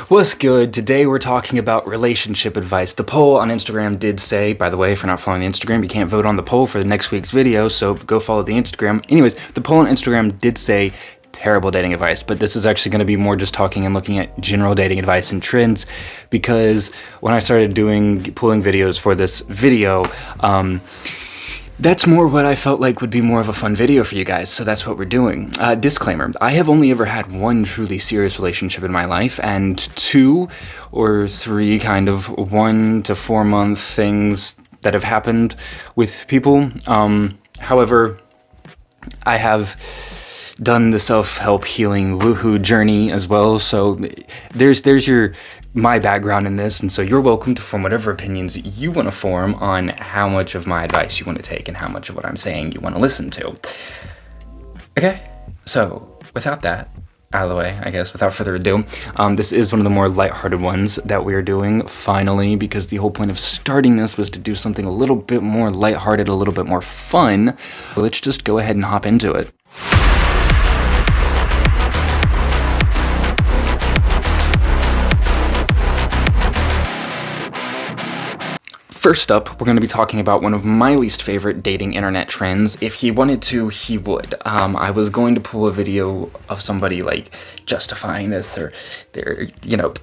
What's good? Today we're talking about relationship advice. The poll on Instagram did say, by the way, if you're not following the Instagram, you can't vote on the poll for the next week's video, so go follow the Instagram. Anyways, the poll on Instagram did say terrible dating advice, but this is actually going to be more just talking and looking at general dating advice and trends, because when I started pulling videos for this video, that's more what I felt like would be more of a fun video for you guys, so that's what we're doing. Disclaimer, I have only ever had one truly serious relationship in my life, and 2 or 3 kind of 1 to 4 month things that have happened with people. However, I have done the self-help healing woohoo journey as well, so there's my background in this, and so you're welcome to form whatever opinions you want to form on how much of my advice you want to take and how much of what I'm saying you want to listen to. Okay, so without that out of the way, I guess, without further ado, this is one of the more lighthearted ones that we are doing, finally, because the whole point of starting this was to do something a little bit more lighthearted, a little bit more fun. So let's just go ahead and hop into it. First up, we're going to be talking about one of my least favorite dating internet trends. If he wanted to, he would. I was going to pull a video of somebody like justifying this, or they're,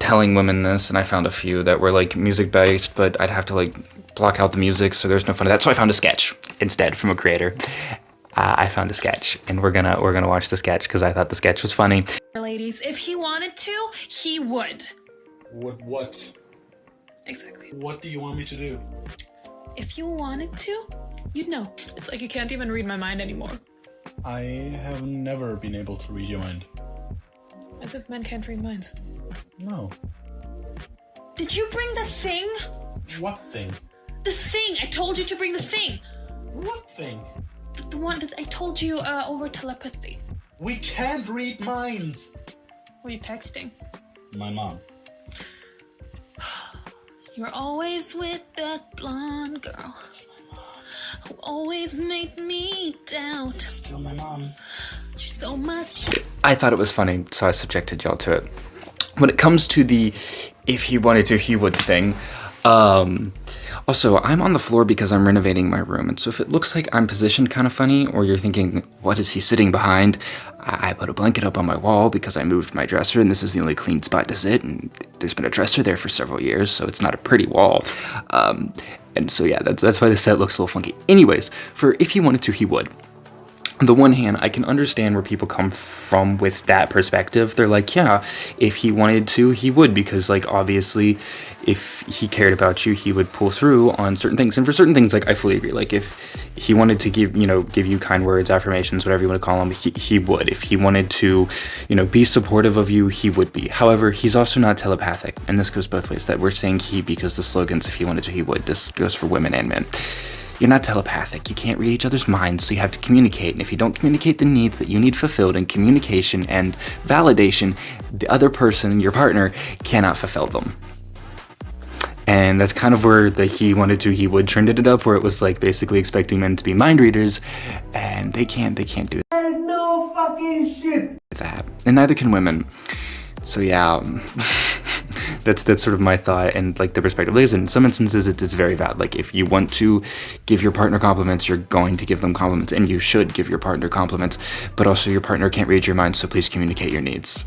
telling women this, and I found a few that were like music based, but I'd have to like block out the music, so there's no fun of that. So I found a sketch instead from a creator. I found a sketch, and we're gonna watch the sketch because I thought the sketch was funny. Ladies, if he wanted to, he would. What? Exactly. What do you want me to do? If you wanted to, you'd know. It's like you can't even read my mind anymore. I have never been able to read your mind. As if men can't read minds. No. Did you bring the thing? What thing? The thing! I told you to bring the thing! What thing? The one that I told you over telepathy. We can't read minds! Who are you texting? My mom. You're always with that blonde girl. It's my mom. Who always made me doubt. It's still my mom. She's so much. I thought it was funny, so I subjected y'all to it. When it comes to the if he wanted to, he would thing, also, I'm on the floor because I'm renovating my room, and so if it looks like I'm positioned kind of funny, or you're thinking, what is he sitting behind? I put a blanket up on my wall because I moved my dresser, and this is the only clean spot to sit, and there's been a dresser there for several years, so it's not a pretty wall. And so yeah, that's why the set looks a little funky. Anyways, for if he wanted to, he would. On the one hand, I can understand where people come from with that perspective. They're like, yeah, if he wanted to, he would, because like obviously if he cared about you, he would pull through on certain things. And for certain things, like I fully agree. Like if he wanted to give you kind words, affirmations, whatever you want to call them, he would. If he wanted to, be supportive of you, he would be. However, he's also not telepathic. And this goes both ways, that we're saying he because the slogans, if he wanted to, he would. This goes for women and men. You're not telepathic. You can't read each other's minds, so you have to communicate. And if you don't communicate the needs that you need fulfilled in communication and validation, the other person, your partner, cannot fulfill them. And that's kind of where the he wanted to, he would trended it up, where it was like basically expecting men to be mind readers, and they can't do no fucking shit. that. And neither can women. So yeah, that's sort of my thought and like the perspective. Like in some instances, it's very valid. Like if you want to give your partner compliments, you're going to give them compliments, and you should give your partner compliments. But also, your partner can't read your mind, so please communicate your needs.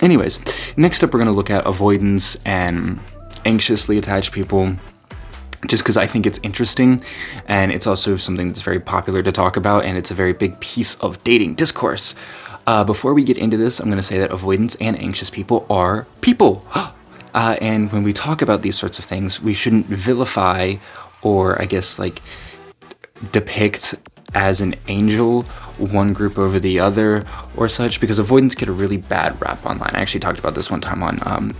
Anyways, next up, we're going to look at avoidance and anxiously attached people. Just because I think it's interesting, and it's also something that's very popular to talk about, and it's a very big piece of dating discourse. Before we get into this, I'm going to say that avoidance and anxious people are people. And when we talk about these sorts of things, we shouldn't vilify or, I guess, like, depict as an angel one group over the other or such, because avoidance get a really bad rap online. I actually talked about this one time on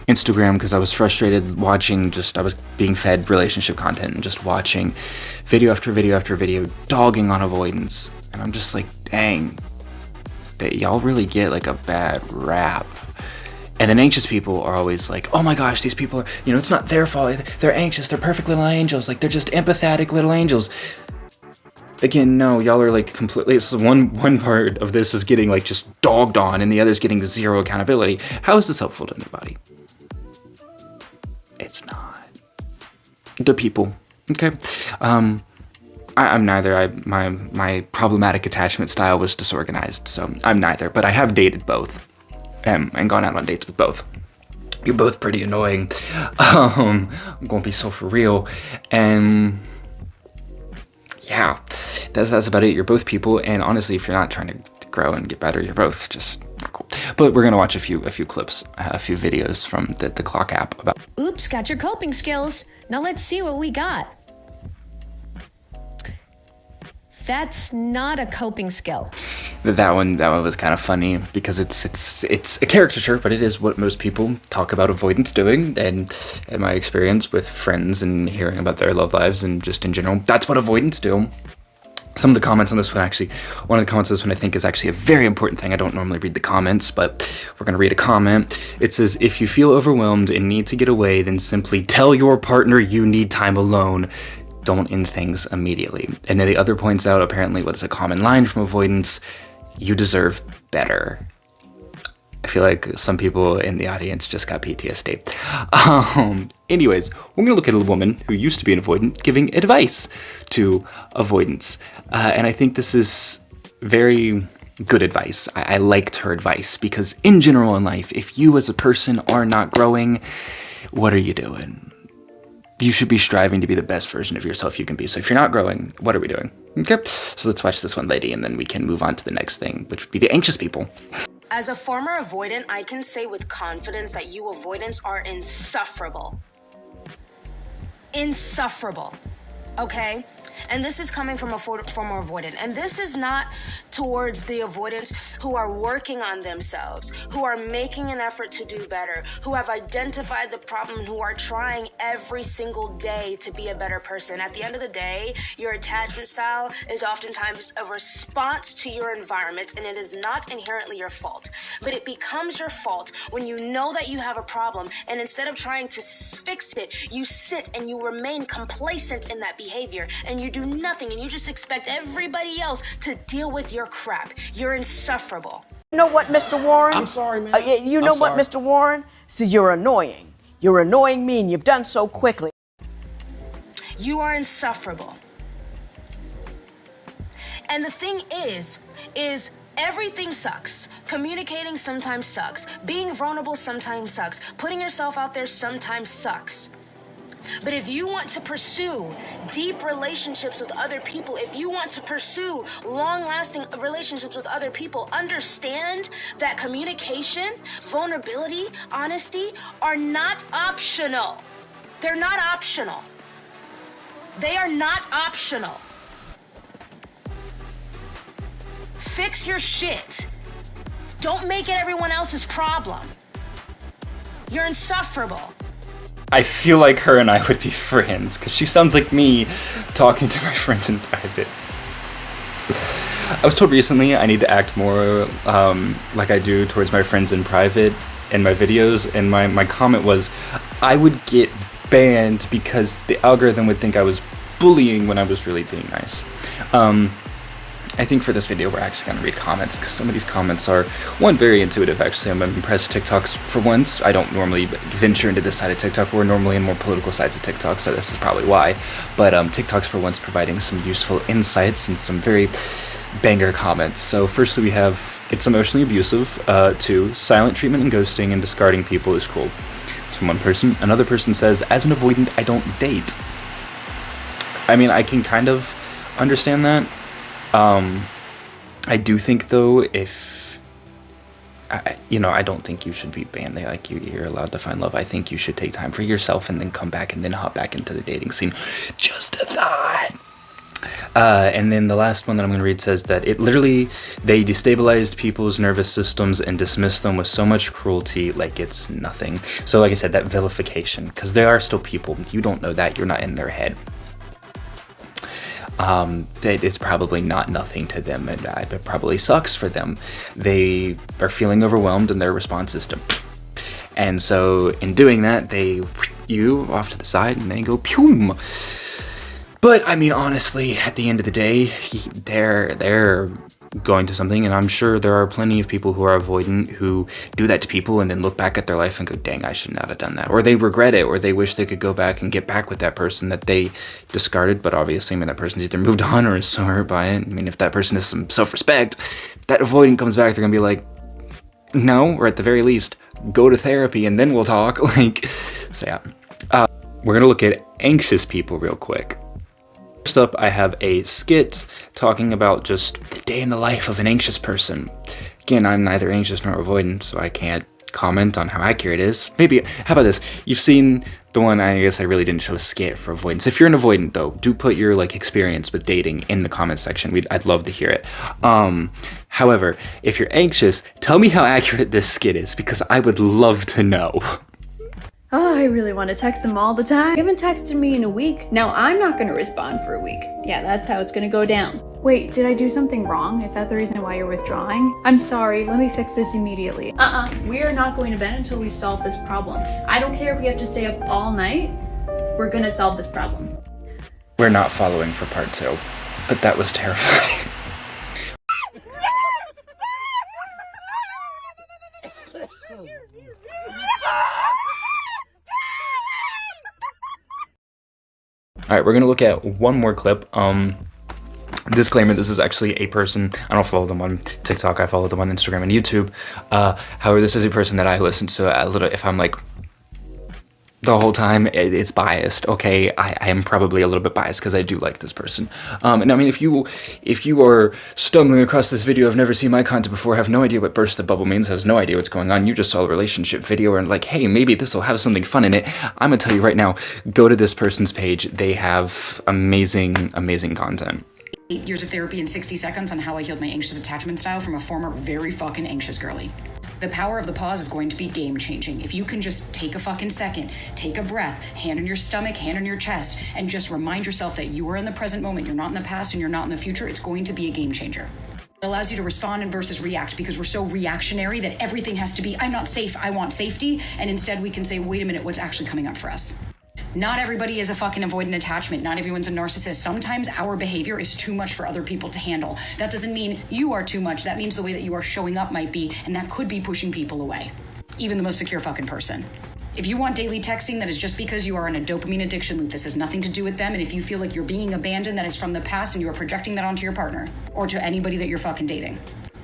Instagram because I was frustrated watching, I was being fed relationship content and just watching video after video after video dogging on avoidance. And I'm just like, dang, that y'all really get like a bad rap. And then anxious people are always like, oh my gosh, these people are, it's not their fault. They're anxious. They're perfect little angels. Like, they're just empathetic little angels. again, no, y'all are like completely, so one part of this is getting like just dogged on and the other's getting zero accountability. How is this helpful to anybody? It's not. They're people, okay? I'm neither. My problematic attachment style was disorganized, so I'm neither, but I have dated both, and gone out on dates with both. You're both pretty annoying. I'm gonna be so for real, and yeah, that's about it. You're both people, and honestly, if you're not trying to grow and get better, you're both just not cool. But we're gonna watch a few clips, a few videos from the clock app about. Oops, got your coping skills. Now let's see what we got. That's not a coping skill. That one was kind of funny because it's a caricature, but it is what most people talk about avoidance doing. And in my experience with friends and hearing about their love lives and just in general, that's what avoidance do. Some of the comments on this one one of the comments on this one I think is actually a very important thing. I don't normally read the comments, but we're going to read a comment. It says, if you feel overwhelmed and need to get away, then simply tell your partner you need time alone. Don't end things immediately. And then the other points out, apparently, what is a common line from avoidance? You deserve better. I feel like some people in the audience just got PTSD. Anyways, we're gonna look at a woman who used to be an avoidant giving advice to avoidance. And I think this is very good advice. I liked her advice because in general in life, if you as a person are not growing, what are you doing? You should be striving to be the best version of yourself you can be. So if you're not growing, what are we doing? Okay, so let's watch this one, lady, and then we can move on to the next thing, which would be the anxious people. As a former avoidant, I can say with confidence that you avoidants are insufferable. Insufferable, okay? And this is coming from a former avoidant. And this is not towards the avoidants who are working on themselves, who are making an effort to do better, who have identified the problem, and who are trying every single day to be a better person. At the end of the day, your attachment style is oftentimes a response to your environment, and it is not inherently your fault. But it becomes your fault when you know that you have a problem, and instead of trying to fix it, you sit and you remain complacent in that behavior, and you do nothing, and you just expect everybody else to deal with your crap. You're insufferable. You know what, Mr. Warren? I'm sorry, man. You know what, Mr. Warren? See, you're annoying. You're annoying me, and you've done so quickly. You are insufferable. And the thing is everything sucks. Communicating sometimes sucks. Being vulnerable sometimes sucks. Putting yourself out there sometimes sucks. But if you want to pursue deep relationships with other people, if you want to pursue long-lasting relationships with other people, understand that communication, vulnerability, honesty are not optional. They're not optional. They are not optional. Fix your shit. Don't make it everyone else's problem. You're insufferable. I feel like her and I would be friends, because she sounds like me talking to my friends in private. I was told recently I need to act more like I do towards my friends in private in my videos, and my comment was, I would get banned because the algorithm would think I was bullying when I was really being nice. I think for this video we're actually going to read comments, because some of these comments are, one, very intuitive actually. I'm impressed TikToks for once. I don't normally venture into this side of TikTok. We're normally in more political sides of TikTok, so this is probably why. But TikTok's for once providing some useful insights and some very banger comments. So firstly we have, it's emotionally abusive. 2, silent treatment and ghosting and discarding people is cruel. It's from one person. Another person says, as an avoidant, I don't date. I mean, I can kind of understand that. I do think though, if I don't think you should be banned. Like you're allowed to find love. I think you should take time for yourself and then come back and then hop back into the dating scene. Just a thought. And then the last one that I'm going to read says that they destabilized people's nervous systems and dismissed them with so much cruelty, like it's nothing. So like I said, that vilification, because they are still people. You don't know that. You're not in their head. It's probably not nothing to them, and it probably sucks for them. They are feeling overwhelmed, and their response is to, and so in doing that, you off to the side, and they go, pew. But I mean, honestly, at the end of the day, they're going to something, and I'm sure there are plenty of people who are avoidant who do that to people and then look back at their life and go, dang, I should not have done that. Or they regret it, or they wish they could go back and get back with that person that they discarded. But obviously, I mean, that person's either moved on or is so hurt by it. I mean, if that person has some self-respect, that avoidant comes back, they're gonna be like, no, or at the very least, go to therapy and then we'll talk. Like, so yeah. We're gonna look at anxious people real quick. First up, I have a skit talking about just the day in the life of an anxious person. Again, I'm neither anxious nor avoidant, so I can't comment on how accurate it is. Maybe, how about this? You've seen the one, I guess I really didn't show a skit for avoidance. If you're an avoidant, though, do put your experience with dating in the comment section. I'd love to hear it. However, if you're anxious, tell me how accurate this skit is, because I would love to know. Oh, I really want to text them all the time. You haven't texted me in a week. Now I'm not going to respond for a week. Yeah, that's how it's going to go down. Wait, did I do something wrong? Is that the reason why you're withdrawing? I'm sorry, let me fix this immediately. We are not going to bed until we solve this problem. I don't care if we have to stay up all night. We're going to solve this problem. We're not following for part 2, but that was terrifying. All right, we're gonna look at one more clip. Disclaimer, this is actually a person, I don't follow them on TikTok, I follow them on Instagram and YouTube. However, this is a person that I listen to a little, if I'm like, the whole time, it's biased, okay? I am probably a little bit biased because I do like this person. And I mean, if you are stumbling across this video, have never seen my content before, have no idea what burst the bubble means, has no idea what's going on, you just saw a relationship video and like, hey, maybe this will have something fun in it, I'm gonna tell you right now, go to this person's page. They have amazing, amazing content. 8 years of therapy in 60 seconds on how I healed my anxious attachment style from a former very fucking anxious girly. The power of the pause is going to be game changing. If you can just take a fucking second, take a breath, hand on your stomach, hand on your chest, and just remind yourself that you are in the present moment, you're not in the past and you're not in the future, it's going to be a game changer. It allows you to respond and versus react, because we're so reactionary that everything has to be, I'm not safe, I want safety, and instead we can say, wait a minute, what's actually coming up for us? Not everybody is a fucking avoidant attachment. Not everyone's a narcissist. Sometimes our behavior is too much for other people to handle. That doesn't mean you are too much. That means the way that you are showing up might be, and that could be pushing people away. Even the most secure fucking person. If you want daily texting, that is just because you are in a dopamine addiction loop. This has nothing to do with them, and if you feel like you're being abandoned, that is from the past and you are projecting that onto your partner or to anybody that you're fucking dating.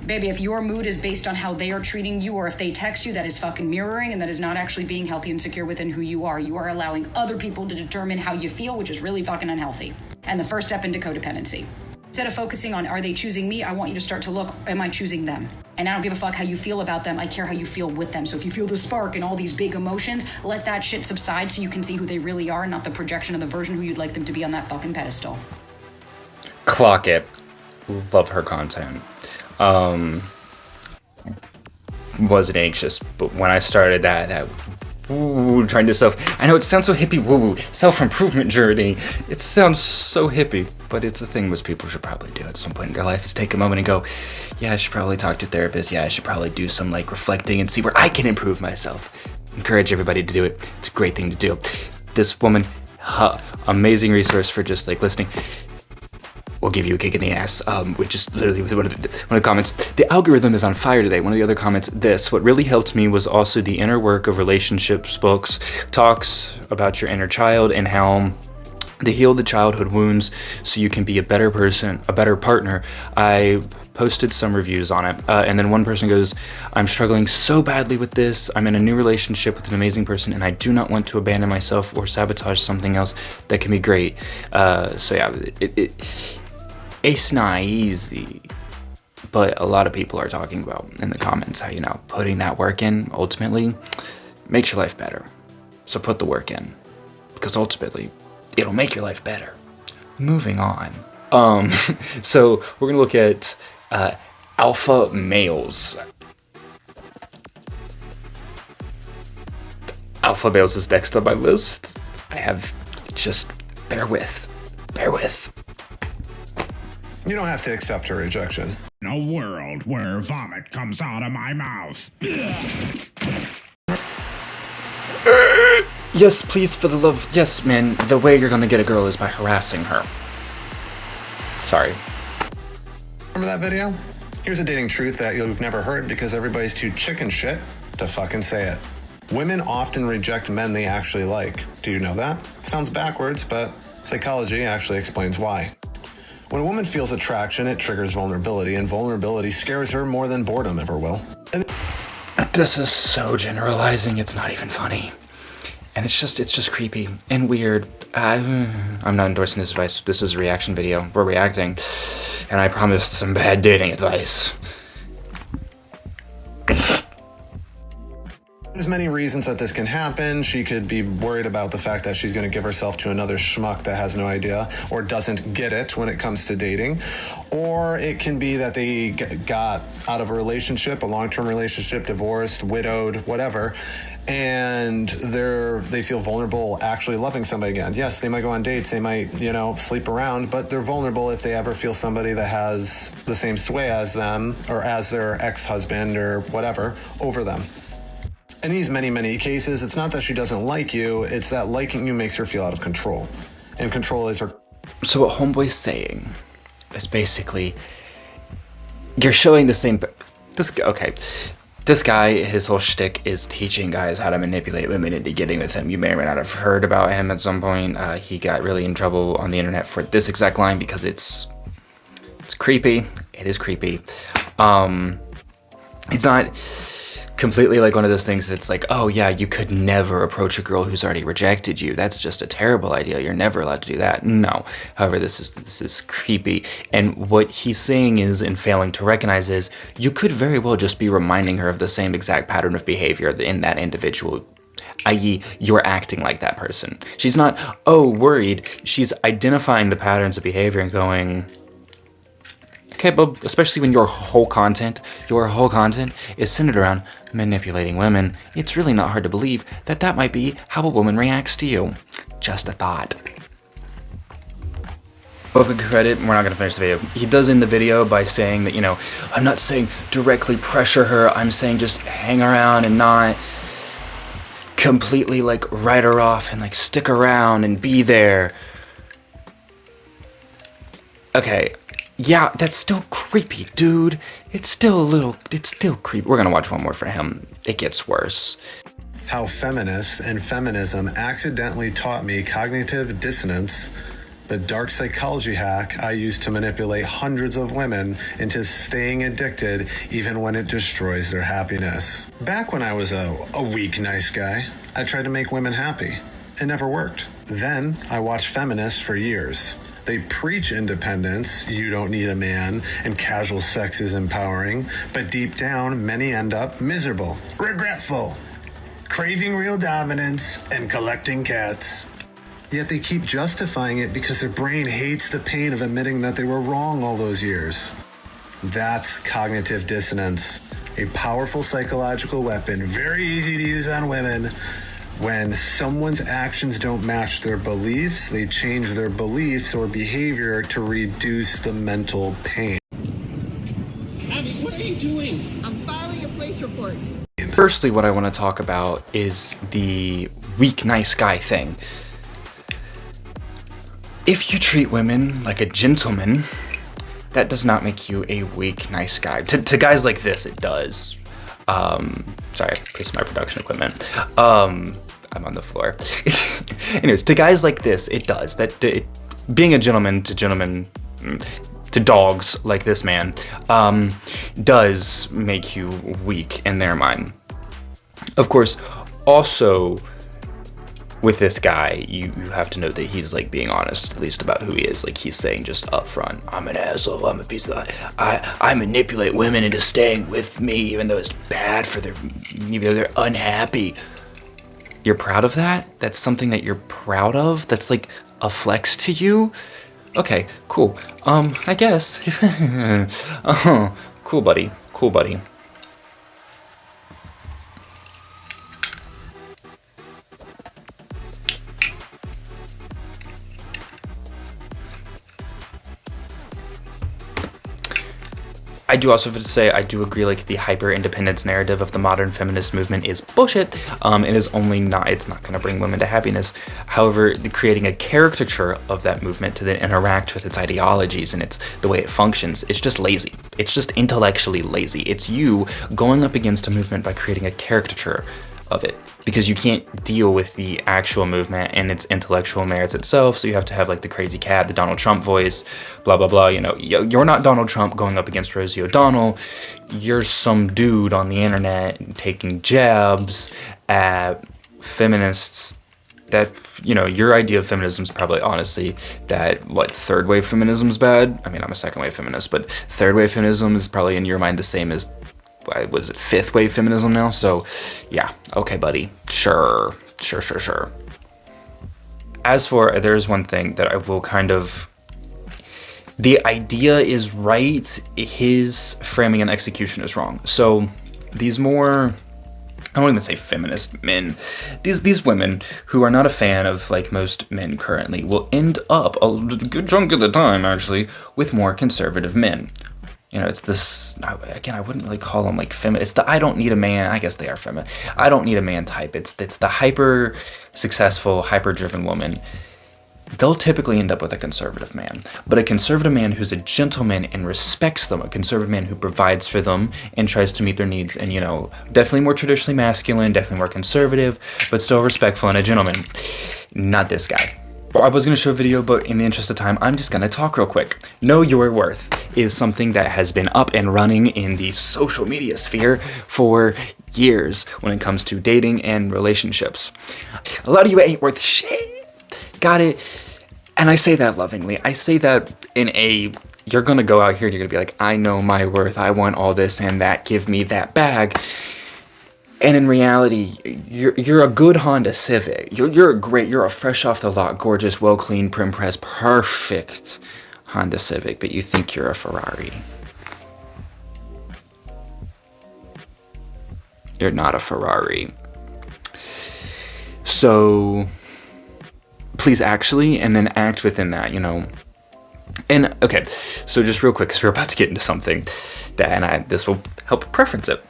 Baby, if your mood is based on how they are treating you, or if they text you, that is fucking mirroring, and that is not actually being healthy and secure within who you are. You are allowing other people to determine how you feel, which is really fucking unhealthy. And the first step into codependency. Instead of focusing on, are they choosing me? I want you to start to look, am I choosing them? And I don't give a fuck how you feel about them. I care how you feel with them. So if you feel the spark and all these big emotions, let that shit subside so you can see who they really are, not the projection of the version who you'd like them to be on that fucking pedestal. Clock it. Love her content. Wasn't anxious, but when I started that trying to I know it sounds so hippie, woo, self-improvement journey. It sounds so hippie, but it's a thing most people should probably do at some point in their life, is take a moment and go, yeah, I should probably talk to a therapist. Yeah, I should probably do some reflecting and see where I can improve myself. Encourage everybody to do it. It's a great thing to do. This woman, amazing resource for just listening. We'll give you a kick in the ass, which is literally one of the comments. The algorithm is on fire today. One of the other comments, what really helped me was also the inner work of relationships books, talks about your inner child and how to heal the childhood wounds so you can be a better person, a better partner. I posted some reviews on it, and then one person goes, I'm struggling so badly with this. I'm in a new relationship with an amazing person, and I do not want to abandon myself or sabotage something else that can be great. So yeah, it's not easy, but a lot of people are talking about in the comments how, putting that work in ultimately makes your life better. So put the work in, because ultimately it'll make your life better. Moving on. So we're gonna look at alpha males. Alpha males is next on my list. I have, just bear with. You don't have to accept her rejection. In a world where vomit comes out of my mouth. Yes, please, for the love. Yes, man, the way you're gonna get a girl is by harassing her. Sorry. Remember that video? Here's a dating truth that you've never heard because everybody's too chicken shit to fucking say it. Women often reject men they actually like. Do you know that? Sounds backwards, but psychology actually explains why. When a woman feels attraction, it triggers vulnerability, and vulnerability scares her more than boredom ever will. This is so generalizing, it's not even funny. And it's just creepy and weird. I'm not endorsing this advice. This is a reaction video. We're reacting. And I promised some bad dating advice. There's many reasons that this can happen. She could be worried about the fact that she's going to give herself to another schmuck that has no idea or doesn't get it when it comes to dating. Or it can be that they got out of a relationship, a long-term relationship, divorced, widowed, whatever, and they feel vulnerable actually loving somebody again. Yes, they might go on dates, they might, sleep around, but they're vulnerable if they ever feel somebody that has the same sway as them or as their ex-husband or whatever over them. In these many, many cases, it's not that she doesn't like you, it's that liking you makes her feel out of control. And control is her... So what Homeboy's saying is basically, you're showing the same... This guy, his whole shtick is teaching guys how to manipulate women into getting with him. You may or may not have heard about him at some point. He got really in trouble on the internet for this exact line because it's creepy. It is creepy. It's not completely like one of those things that's like, oh yeah, you could never approach a girl who's already rejected you. That's just a terrible idea. You're never allowed to do that. No. However, this is creepy. And what he's saying is, and failing to recognize is, you could very well just be reminding her of the same exact pattern of behavior in that individual, i.e. you're acting like that person. She's not, worried. She's identifying the patterns of behavior and going, okay, but especially when your whole content is centered around manipulating women, it's really not hard to believe that that might be how a woman reacts to you. Just a thought. But for credit, we're not going to finish the video. He does end the video by saying that, I'm not saying directly pressure her, I'm saying just hang around and not completely write her off and stick around and be there. Okay. Yeah, that's still creepy, dude. It's still creepy. We're gonna watch one more for him. It gets worse. How feminists and feminism accidentally taught me cognitive dissonance, the dark psychology hack I used to manipulate hundreds of women into staying addicted even when it destroys their happiness. Back when I was a weak, nice guy, I tried to make women happy. It never worked. Then I watched feminists for years. They preach independence, you don't need a man, and casual sex is empowering, but deep down, many end up miserable, regretful, craving real dominance, and collecting cats. Yet they keep justifying it because their brain hates the pain of admitting that they were wrong all those years. That's cognitive dissonance, a powerful psychological weapon, very easy to use on women. When someone's actions don't match their beliefs, they change their beliefs or behavior to reduce the mental pain. Abby, what are you doing? I'm filing a police report. Firstly, what I want to talk about is the weak, nice guy thing. If you treat women like a gentleman, that does not make you a weak, nice guy. To guys like this, it does. Sorry, I pressed my production equipment. I'm on the floor. Anyways, to guys like this, it does. Being a gentleman to dogs like this man does make you weak in their mind. Of course, also with this guy, you have to know that he's being honest, at least about who he is. He's saying just up front, I'm an asshole, I'm a piece of... I manipulate women into staying with me, even though it's bad for even though they're unhappy. You're proud of that? That's something that you're proud of? That's a flex to you? Okay, cool. I guess. Cool, buddy. Cool, buddy. I do also have to say, I do agree, like, the hyper-independence narrative of the modern feminist movement is bullshit. It's not going to bring women to happiness. However, creating a caricature of that movement to then interact with its ideologies and the way it functions, it's just lazy. It's just intellectually lazy. It's you going up against a movement by creating a caricature of it, because you can't deal with the actual movement and its intellectual merits itself, so you have to have, like, the crazy cat, the Donald Trump voice, blah blah blah. You know, you're not Donald Trump going up against Rosie O'Donnell. You're some dude on the internet taking jabs at feminists that, you know, your idea of feminism is probably honestly that, what, third wave feminism is bad? I mean, I'm a second wave feminist, but third wave feminism is probably in your mind the same as, what is it, fifth wave feminism now? So yeah, okay, buddy, sure. As for, there's one thing that I will kind of, the idea is right, his framing and execution is wrong. So these more, I don't even say feminist men, these women who are not a fan of, like, most men currently will end up a good chunk of the time actually with more conservative men. You know, it's this, again, I wouldn't really call them, like, feminist. It's the I don't need a man, I guess they are feminine. I don't need a man type. It's the hyper successful, hyper driven woman. They'll typically end up with a conservative man, but a conservative man who's a gentleman and respects them, a conservative man who provides for them and tries to meet their needs, and, you know, definitely more traditionally masculine, definitely more conservative, but still respectful and a gentleman. Not this guy. I was going to show a video, but in the interest of time, I'm just going to talk real quick. Know your worth is something that has been up and running in the social media sphere for years when it comes to dating and relationships. A lot of you ain't worth shit. Got it? And I say that lovingly. I say that in a, you're going to go out here and you're going to be like, I know my worth. I want all this and that. Give me that bag. And in reality, you're a good Honda Civic. You're a fresh off the lot, gorgeous, well cleaned, prim pressed, perfect Honda Civic, but you think you're a Ferrari. You're not a Ferrari. So please actually, and then act within that, you know. And okay, so just real quick, because we're about to get into something that, and this will help preference it.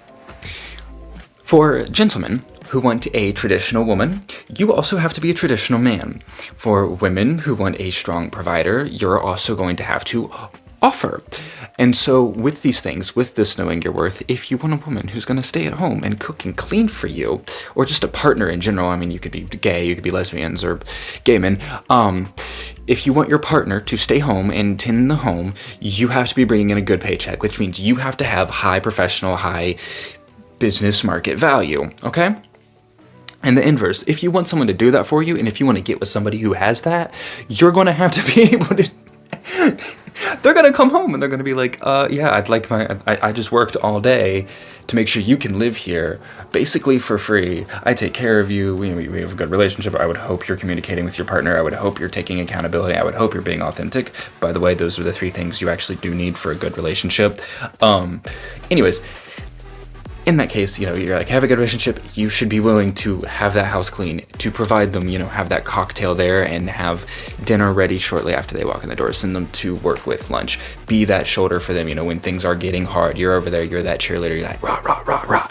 For gentlemen who want a traditional woman, you also have to be a traditional man. For women who want a strong provider, you're also going to have to offer. And so with these things, with this knowing your worth, if you want a woman who's going to stay at home and cook and clean for you, or just a partner in general, I mean, you could be gay, you could be lesbians or gay men, if you want your partner to stay home and tend the home, you have to be bringing in a good paycheck, which means you have to have high professional, high business market value, okay? And the inverse, if you want someone to do that for you, and if you want to get with somebody who has that, you're going to have to be able to, they're going to come home and they're going to be like, yeah, I'd like I just worked all day to make sure you can live here, basically for free. I take care of you, we have a good relationship. I would hope you're communicating with your partner. I would hope you're taking accountability. I would hope you're being authentic. By the way, those are the 3 things you actually do need for a good relationship. Anyways, in that case, you know, you're like, have a good relationship, you should be willing to have that house clean, to provide them, you know, have that cocktail there and have dinner ready shortly after they walk in the door, send them to work with lunch, be that shoulder for them, you know, when things are getting hard, you're over there, you're that cheerleader, you're like, rah, rah, rah, rah.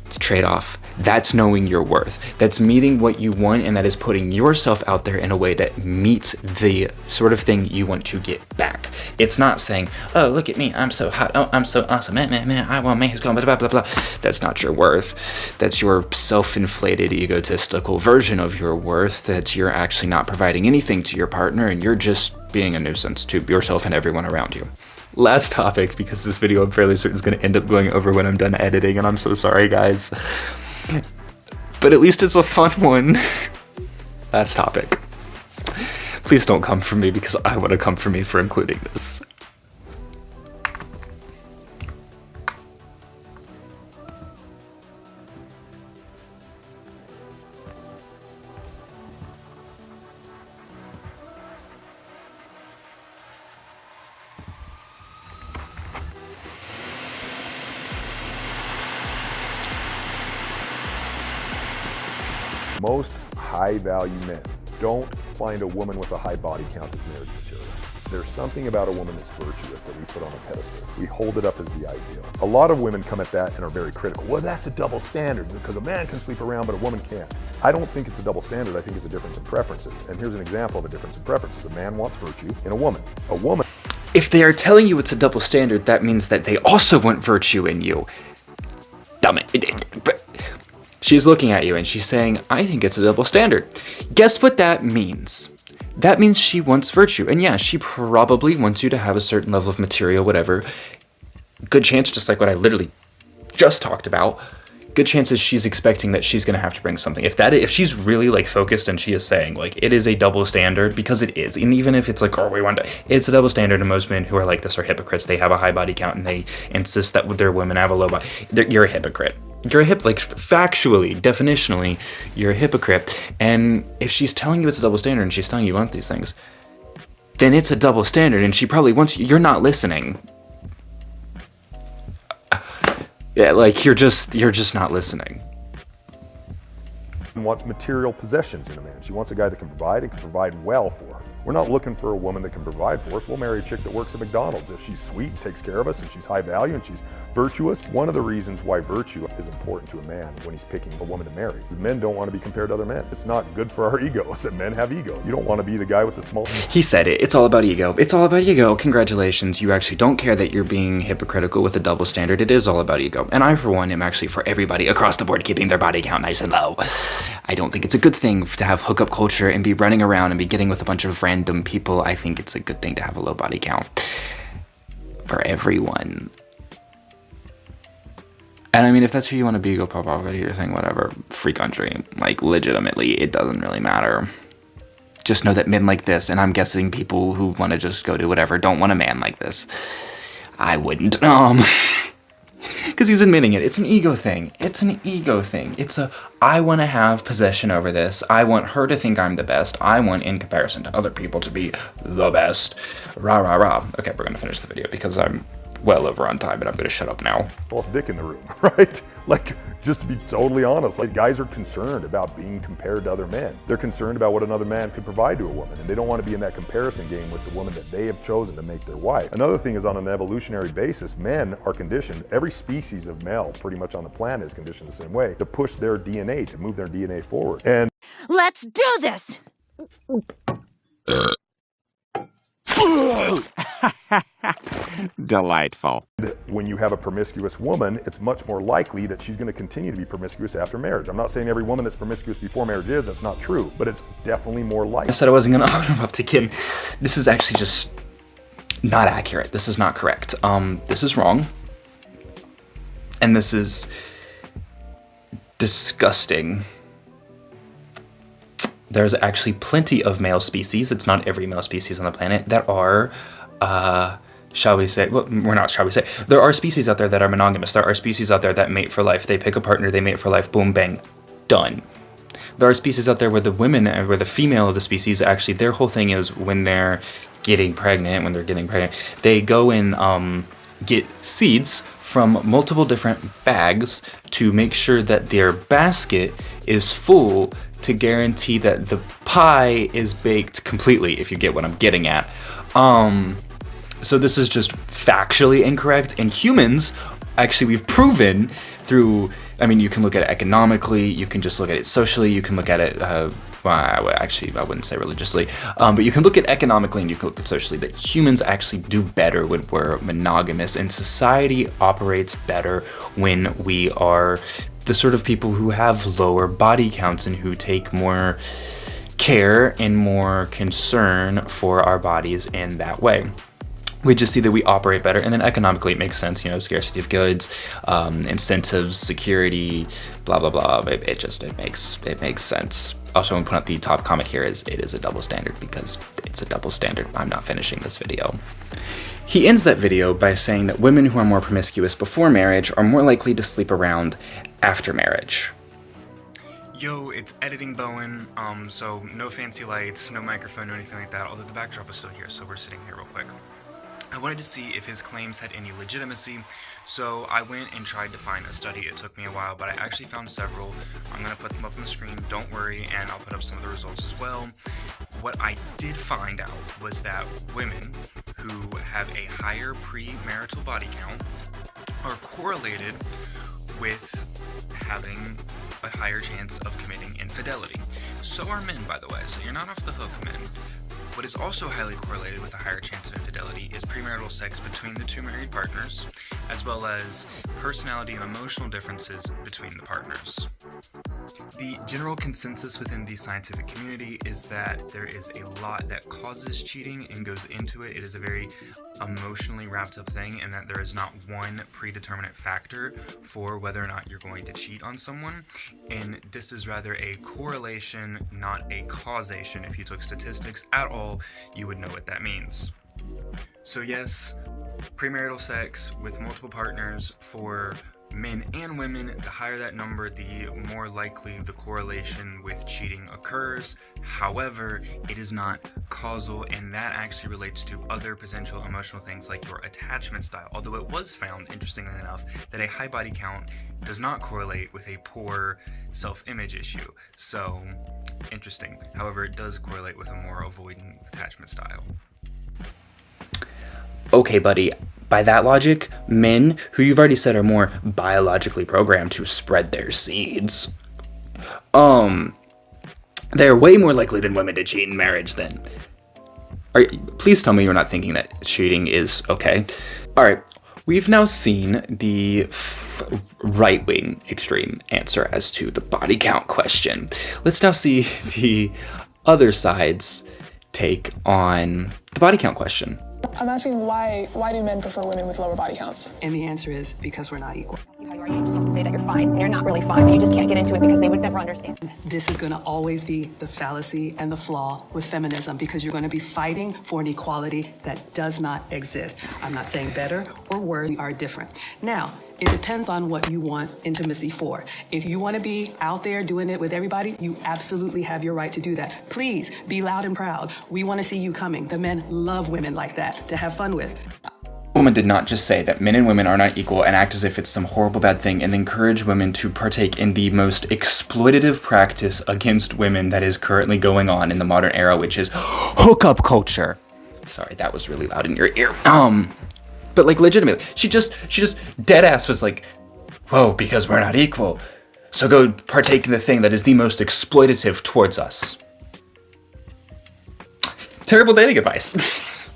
It's a trade-off. That's knowing your worth. That's meeting what you want, and that is putting yourself out there in a way that meets the sort of thing you want to get back. It's not saying, oh, look at me, I'm so hot, oh, I'm so awesome, man, I want a man who's going blah, blah, blah, blah. That's not your worth. That's your self-inflated, egotistical version of your worth, that you're actually not providing anything to your partner, and you're just being a nuisance to yourself and everyone around you. Last topic, because this video I'm fairly certain is going to end up going over when I'm done editing, and I'm so sorry, guys. But at least it's a fun one. Last topic. Please don't come for me, because I want to come for me for including this. Most high-value men don't find a woman with a high body count as marriage material. There's something about a woman that's virtuous that we put on a pedestal. We hold it up as the ideal. A lot of women come at that and are very critical. Well, that's a double standard because a man can sleep around but a woman can't. I don't think it's a double standard. I think it's a difference in preferences. And here's an example of a difference in preferences. A man wants virtue in a woman. A woman... If they are telling you it's a double standard, that means that they also want virtue in you. Dumb it. She's looking at you and she's saying, I think it's a double standard. Guess what that means? That means she wants virtue. And yeah, she probably wants you to have a certain level of material, whatever. Good chance, just like what I literally just talked about, good chances she's expecting that she's going to have to bring something. If she's really like focused and she is saying like it is a double standard, because it is, and even if it's like, oh, we want to, it's a double standard, and most men who are like this are hypocrites. They have a high body count and they insist that their women have a low body. You're a hypocrite. You're a like factually, definitionally, you're a hypocrite. And if she's telling you it's a double standard and she's telling you want these things, then it's a double standard, and she probably wants you. You're not listening. Yeah, like you're just not listening. Wants material possessions in a man. She wants a guy that can provide and can provide well for her. We're not looking for a woman that can provide for us. We'll marry a chick that works at McDonald's. If she's sweet and takes care of us and she's high value and she's virtuous. One of the reasons why virtue is important to a man when he's picking a woman to marry. Men don't want to be compared to other men. It's not good for our egos that men have egos. You don't want to be the guy with the small... He said it. It's all about ego. It's all about ego. Congratulations. You actually don't care that you're being hypocritical with a double standard. It is all about ego. And I, for one, am actually for everybody across the board keeping their body count nice and low. I don't think it's a good thing to have hookup culture and be running around and be getting with a bunch of random people. I think it's a good thing to have a low body count for everyone. And I mean, if that's who you want to be, go pop off, go do your thing, whatever. Free country. Like, legitimately, it doesn't really matter. Just know that men like this, and I'm guessing people who want to just go do whatever don't want a man like this. I wouldn't. Because he's admitting it. It's an ego thing. It's an ego thing. It's a, I want to have possession over this. I want her to think I'm the best. I want, in comparison to other people, to be the best. Rah, rah, rah. Okay, we're going to finish the video because I'm well over on time, and I'm going to shut up now. False dick in the room, right? Like, just to be totally honest, like, guys are concerned about being compared to other men. They're concerned about what another man could provide to a woman, and they don't want to be in that comparison game with the woman that they have chosen to make their wife. Another thing is, on an evolutionary basis, men are conditioned, every species of male pretty much on the planet is conditioned the same way, to push their DNA, to move their DNA forward. And let's do this! Delightful. When you have a promiscuous woman, it's much more likely that she's going to continue to be promiscuous after marriage. I'm not saying every woman that's promiscuous before marriage is, that's not true, but it's definitely more likely. I said I wasn't going to interrupt again. This is actually just not accurate. This is not correct. This is wrong. And this is disgusting. There's actually plenty of male species, it's not every male species on the planet, that are, shall we say, there are species out there that are monogamous. There are species out there that mate for life. They pick a partner, they mate for life, boom, bang, done. There are species out there where the women, where the female of the species, actually, their whole thing is when they're getting pregnant, they go and get seeds from multiple different bags to make sure that their basket is full to guarantee that the pie is baked completely, if you get what I'm getting at. So this is just factually incorrect. And humans, actually, we've proven through, I mean, you can look at it economically, you can just look at it socially, you can look at it, actually, I wouldn't say religiously, but you can look at economically and you can look at socially, that humans actually do better when we're monogamous, and society operates better when we are the sort of people who have lower body counts and who take more care and more concern for our bodies in that way. We just see that we operate better, and then economically it makes sense, you know, scarcity of goods, incentives, security, blah, blah, blah. It makes sense. Also, I'm putting up the top comment here is it is a double standard, because it's a double standard. I'm not finishing this video. He ends that video by saying that women who are more promiscuous before marriage are more likely to sleep around after marriage. Yo, it's Editing Bowen, so no fancy lights, no microphone or anything like that, although the backdrop is still here, so we're sitting here real quick. I wanted to see if his claims had any legitimacy, so I went and tried to find a study. It took me a while, but I actually found several. I'm going to put them up on the screen, don't worry, and I'll put up some of the results as well. what I did find out was that women who have a higher premarital body count are correlated with having a higher chance of committing infidelity. So are men, by the way, so you're not off the hook, men. What is also highly correlated with a higher chance of infidelity is premarital sex between the two married partners, as well as personality and emotional differences between the partners. The general consensus within the scientific community is that there is a lot that causes cheating and goes into it. It is a very emotionally wrapped up thing, and that there is not one predeterminate factor for whether or not you're going to cheat on someone. And this is rather a correlation, not a causation. If you took statistics at all, you would know what that means. So yes, premarital sex with multiple partners for men and women, the higher that number, the more likely the correlation with cheating occurs. However, it is not causal, and that actually relates to other potential emotional things like your attachment style. Although it was found, interestingly enough, that a high body count does not correlate with a poor self-image issue. So, interesting. However, it does correlate with a more avoidant attachment style. Okay, buddy. By that logic, men, who you've already said are more biologically programmed to spread their seeds, they're way more likely than women to cheat in marriage then. Please tell me you're not thinking that cheating is okay. Alright, we've now seen the right-wing extreme answer as to the body count question. Let's now see the other side's take on the body count question. I'm asking why do men prefer women with lower body counts? And the answer is because we're not equal. How you are, you just have to say that you're fine, and you're not really fine, but you just can't get into it because they would never understand. This is going to always be the fallacy and the flaw with feminism, because you're going to be fighting for an equality that does not exist. I'm not saying better or worse, we are different. Now, it depends on what you want intimacy for. If you want to be out there doing it with everybody, you absolutely have your right to do that. Please be loud and proud. We want to see you coming. The men love women like that to have fun with. Woman did not just say that men and women are not equal and act as if it's some horrible bad thing and encourage women to partake in the most exploitative practice against women that is currently going on in the modern era, which is hookup culture. Sorry, that was really loud in your ear. But like legitimately, she just dead ass was like, whoa, because we're not equal, so go partake in the thing that is the most exploitative towards us. Terrible dating advice.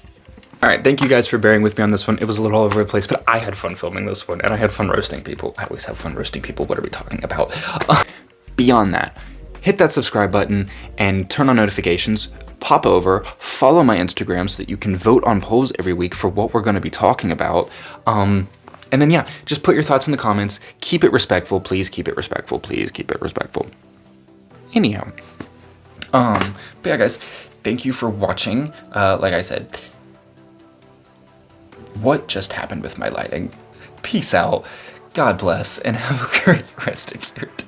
Alright, thank you guys for bearing with me on this one. It was a little all over the place, but I had fun filming this one, and I had fun roasting people. I always have fun roasting people. What are we talking about? Beyond that, hit that subscribe button and turn on notifications. Pop over, follow my Instagram so that you can vote on polls every week for what we're going to be talking about. And then yeah, just put your thoughts in the comments. Keep it respectful, please. Keep it respectful, please. Keep it respectful. Anyhow, but yeah, guys, thank you for watching. Like I said, what just happened with my lighting? Peace out. God bless, and have a great rest of your day.